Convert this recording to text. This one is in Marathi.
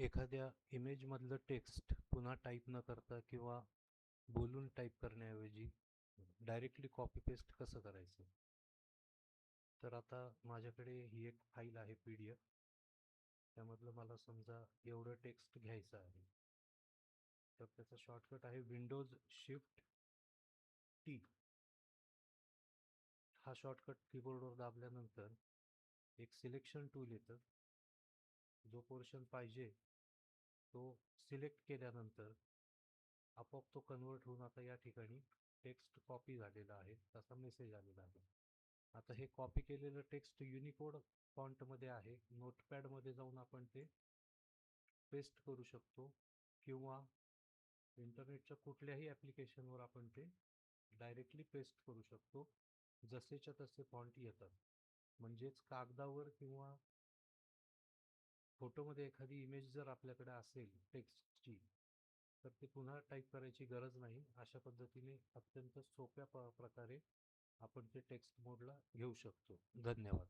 एखाद्या इमेजमधलं टेक्स्ट पुन्हा टाईप न करता किंवा बोलून टाईप करण्याऐवजी डायरेक्टली कॉपी पेस्ट कसं करायचं? तर आता माझ्याकडे ही एक फाईल आहे PDF. त्यामधलं मला समजा एवढं टेक्स्ट घ्यायचं आहे. तर त्याचा शॉर्टकट आहे विंडोज शिफ्ट टी. हा शॉर्टकट कीबोर्डवर दाबल्यानंतर एक सिलेक्शन टूल येतं. जो पोर्शन पाहिजे तो सिलेक्ट केल्यानंतर आपोआप तो कन्वर्ट होऊन आता या ठिकाणी टेक्स्ट कॉपी झालेला आहे, तसा मेसेज आलेला आहे. आता हे कॉपी केलेलं टेक्स्ट युनिकोड फॉन्टमध्ये आहे. नोटपॅडमध्ये जाऊन आपण ते पेस्ट करू शकतो किंवा इंटरनेटच्या कुठल्याही ॲप्लिकेशनवर आपण ते डायरेक्टली पेस्ट करू शकतो. जसेच्या तसे फॉन्ट येतात. म्हणजेच कागदावर किंवा फोटोमध्ये एखादी इमेज जर आपल्याकडे असेल टेक्स्टची, तर ते पुन्हा टाईप करायची गरज नाही. अशा पद्धतीने अत्यंत सोप्या प्रकारे आपण ते टेक्स्ट मोडला घेऊ शकतो. धन्यवाद.